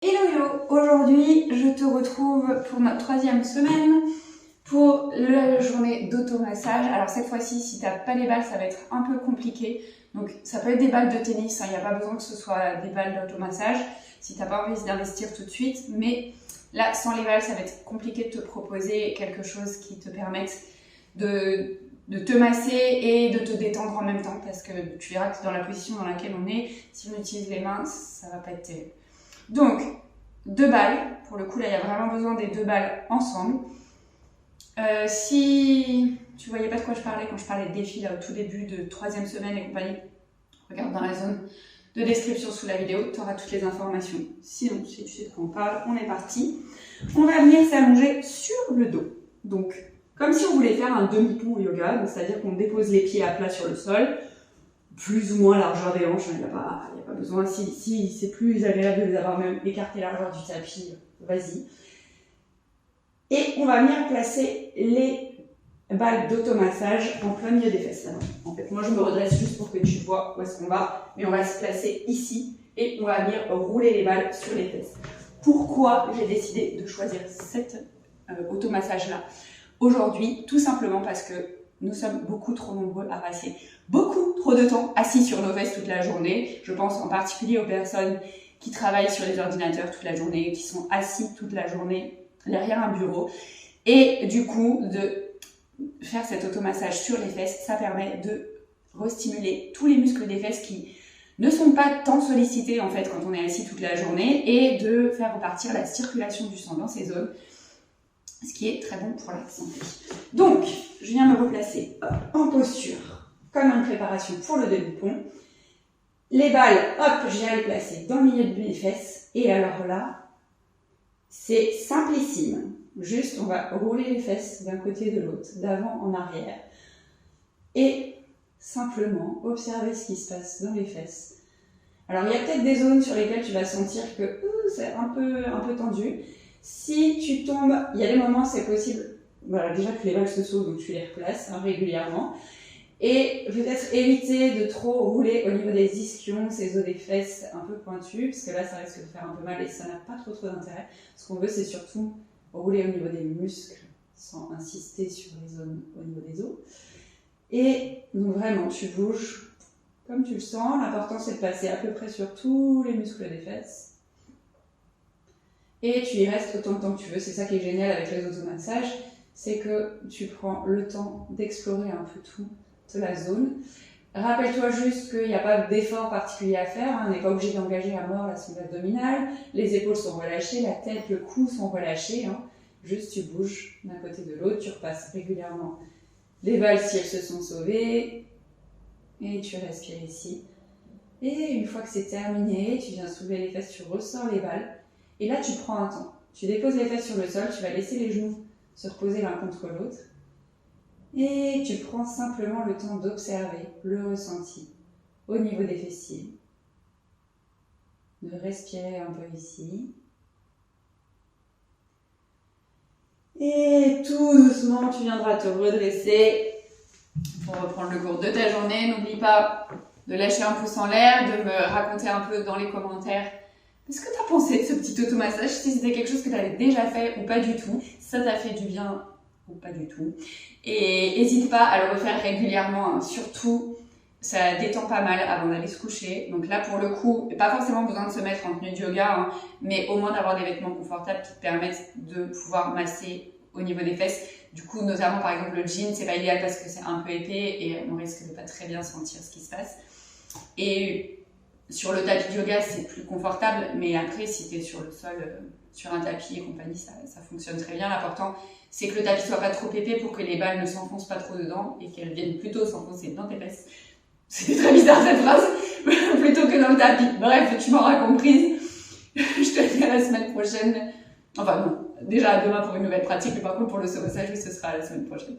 Hello hello, aujourd'hui je te retrouve pour notre troisième semaine pour la journée d'automassage. Alors cette fois-ci, si tu n'as pas les balles, ça va être un peu compliqué. Donc ça peut être des balles de tennis, il n'y a pas besoin que ce soit des balles d'automassage si tu n'as pas envie d'investir tout de suite. Mais là, sans les balles, ça va être compliqué de te proposer quelque chose qui te permette de te masser et de te détendre en même temps, parce que tu verras que dans la position dans laquelle on est, si on utilise les mains, ça va pas être terrible. Donc, 2 balles, pour le coup là il y a vraiment besoin des 2 balles ensemble. Si tu voyais pas de quoi je parlais quand je parlais de défi là au tout début de 3e semaine et compagnie, regarde dans la zone de description sous la vidéo, tu auras toutes les informations. Sinon, si tu sais de quoi on parle, on est parti. On va venir s'allonger sur le dos. Donc, comme si on voulait faire un demi-pont au yoga, c'est-à-dire qu'on dépose les pieds à plat sur le sol, plus ou moins largeur des hanches, il n'y a pas besoin. Si c'est plus agréable de les avoir même écarté largeur du tapis, vas-y. Et on va venir placer les balles d'automassage en plein milieu des fesses. Alors, en fait, moi je me redresse juste pour que tu vois où est-ce qu'on va, mais on va se placer ici et on va venir rouler les balles sur les fesses. Pourquoi j'ai décidé de choisir cet automassage-là aujourd'hui? Tout simplement parce que nous sommes beaucoup trop nombreux à passer beaucoup trop de temps assis sur nos fesses toute la journée. Je pense en particulier aux personnes qui travaillent sur les ordinateurs toute la journée, qui sont assis toute la journée derrière un bureau. Et du coup, de faire cet automassage sur les fesses, ça permet de restimuler tous les muscles des fesses qui ne sont pas tant sollicités en fait quand on est assis toute la journée, et de faire repartir la circulation du sang dans ces zones, ce qui est très bon pour la santé. Donc, je viens me replacer en posture, comme une préparation pour le demi-pont. Les balles, hop, je viens les placer dans le milieu de mes fesses. Et alors là, c'est simplissime. Juste, on va rouler les fesses d'un côté et de l'autre, d'avant en arrière. Et simplement observer ce qui se passe dans les fesses. Alors, il y a peut-être des zones sur lesquelles tu vas sentir que c'est un peu tendu. Si tu tombes, il y a des moments, c'est possible, voilà, déjà que les balles se sauvent, donc tu les replaces régulièrement. Et peut-être éviter de trop rouler au niveau des ischions, ces os des fesses un peu pointus, parce que là, ça risque de faire un peu mal et ça n'a pas trop d'intérêt. Ce qu'on veut, c'est surtout rouler au niveau des muscles, sans insister sur les zones au niveau des os. Et donc vraiment, tu bouges comme tu le sens. L'important, c'est de passer à peu près sur tous les muscles des fesses. Et tu y restes autant de temps que tu veux. C'est ça qui est génial avec les automassages, c'est que tu prends le temps d'explorer un peu toute la zone. Rappelle-toi juste qu'il n'y a pas d'effort particulier à faire, hein. On n'est pas obligé d'engager à mort la sonde abdominale, les épaules sont relâchées, la tête, le cou sont relâchés, hein. Juste tu bouges d'un côté de l'autre, tu repasses régulièrement les balles si elles se sont sauvées, et tu respires ici. Et une fois que c'est terminé, tu viens soulever les fesses, tu ressors les balles. Et là, tu prends un temps. Tu déposes les fesses sur le sol, tu vas laisser les genoux se reposer l'un contre l'autre. Et tu prends simplement le temps d'observer le ressenti au niveau des fessiers. De respirer un peu ici. Et tout doucement, tu viendras te redresser pour reprendre le cours de ta journée. N'oublie pas de lâcher un pouce en l'air, de me raconter un peu dans les commentaires ce que tu as pensé de ce petit automassage, si c'était quelque chose que tu avais déjà fait ou pas du tout, si ça t'a fait du bien ou pas du tout. Et n'hésite pas à le refaire régulièrement, hein. Surtout, ça détend pas mal avant d'aller se coucher. Donc là, pour le coup, pas forcément besoin de se mettre en tenue de yoga, hein, mais au moins d'avoir des vêtements confortables qui te permettent de pouvoir masser au niveau des fesses. Du coup, notamment par exemple le jean, c'est pas idéal parce que c'est un peu épais et on risque de pas très bien sentir ce qui se passe. Et sur le tapis de yoga, c'est plus confortable, mais après, si tu es sur le sol, sur un tapis et compagnie, ça fonctionne très bien. L'important, c'est que le tapis soit pas trop épais pour que les balles ne s'enfoncent pas trop dedans et qu'elles viennent plutôt s'enfoncer dans tes fesses. C'est très bizarre cette phrase, plutôt que dans le tapis. Bref, tu m'auras comprise. Je te dis à la semaine prochaine. Enfin non, déjà à demain pour une nouvelle pratique, mais par contre pour le sauvetage, ce sera à la semaine prochaine.